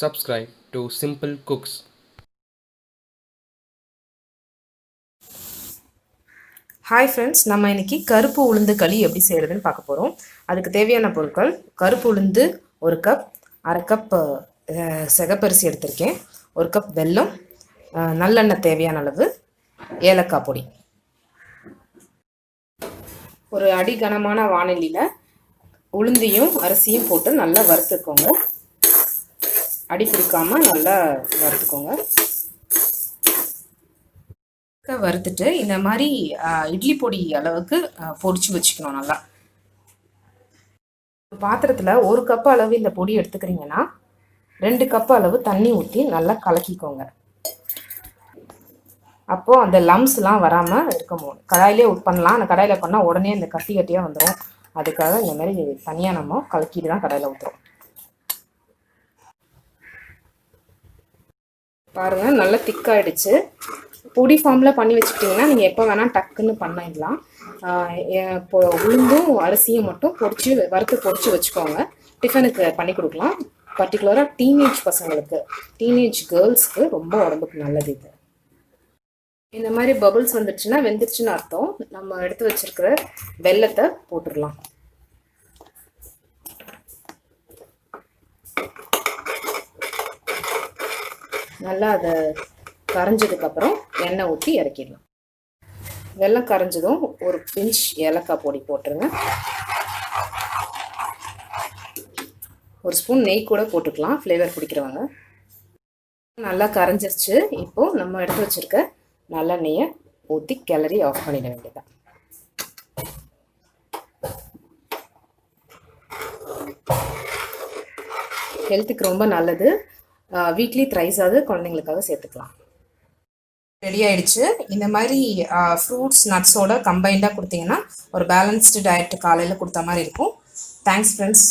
Subscribe to Simple Cooks. Hi friends, நம்ம இன்னைக்கு கருப்பு உளுந்து களி எப்படி செய்கிறதுன்னு பார்க்க போகிறோம். அதுக்கு தேவையான பொருட்கள்: கருப்பு உளுந்து 1 கப், அரை கப் சிகப்பரிசி எடுத்திருக்கேன், 1 கப் வெல்லம், நல்லெண்ணெய் தேவையான அளவு, ஏலக்காய் பொடி. ஒரு அடி கனமான வாணலியில் உளுந்தையும் அரிசியும் போட்டு நல்லா வறுத்துக்கோங்க. அடி பிடிக்காமல் நல்லா வறுத்துக்கோங்க. வறுத்துட்டு இந்த மாதிரி இட்லி பொடி அளவுக்கு பொடிச்சு வச்சுக்கணும். நல்லா பாத்திரத்தில் 1 கப் அளவு இந்த பொடி எடுத்துக்கிறீங்கன்னா 2 கப் அளவு தண்ணி ஊற்றி நல்லா கலக்கிக்கோங்க. அப்போது அந்த லம்ஸ்லாம் வராமல் இருக்கும். கடாயிலே பண்ணலாம். அந்த கடாயில் பண்ணால் உடனே இந்த கட்டி கட்டியாக வந்துடும். அதுக்காக இந்த மாதிரி தனியாக நம்ம கலக்கிட்டு தான் கடாயில் ஊற்றுறோம். பாருங்கள், நல்லா திக்காயிடுச்சு. பொடி ஃபார்மில் பண்ணி வச்சுக்கிட்டிங்கன்னா நீங்கள் எப்போ வேணால் டக்குன்னு பண்ணிடலாம். இப்போ உளுந்தும் அரிசியும் மட்டும் வறுத்து பொடிச்சு வச்சுக்கோங்க. டிஃபனுக்கு பண்ணி கொடுக்கலாம். பர்டிகுலராக டீனேஜ் பசங்களுக்கு, டீனேஜ் கேர்ள்ஸ்க்கு ரொம்ப உடம்புக்கு நல்லது இது. இந்த மாதிரி பபிள்ஸ் வந்துடுச்சுன்னா வெந்துடுச்சுன்னு அர்த்தம். நம்ம எடுத்து வச்சிருக்கிற வெல்லத்தை போட்டுடலாம். நல்லா அதை கரைஞ்சதுக்கப்புறம் எண்ணெய் ஊற்றி இறக்கிடலாம். வெல்லம் கரைஞ்சதும் ஒரு பிஞ்ச் ஏலக்காய் பொடி போட்டுருங்க. 1 ஸ்பூன் நெய் கூட போட்டுக்கலாம், ஃப்ளேவர் பிடிக்கிறவங்க. நல்லா கரைஞ்சிருச்சு. இப்போது நம்ம எடுத்து வச்சுருக்க நல்லெண்ணெயை ஊற்றி கிளறி ஆஃப் பண்ணிட வேண்டியதான். ஹெல்த்துக்கு ரொம்ப நல்லது. வீக்லி த்ரைஸாவது குழந்தைங்களுக்காக சேர்த்துக்கலாம். ரெடி ஆயிடுச்சு. இந்த மாதிரி ஃப்ரூட்ஸ் நட்ஸோட கம்பைண்டாக கொடுத்தீங்கன்னா ஒரு பேலன்ஸ்டு டயட் காலையில் கொடுத்த மாதிரி இருக்கும். Thanks friends.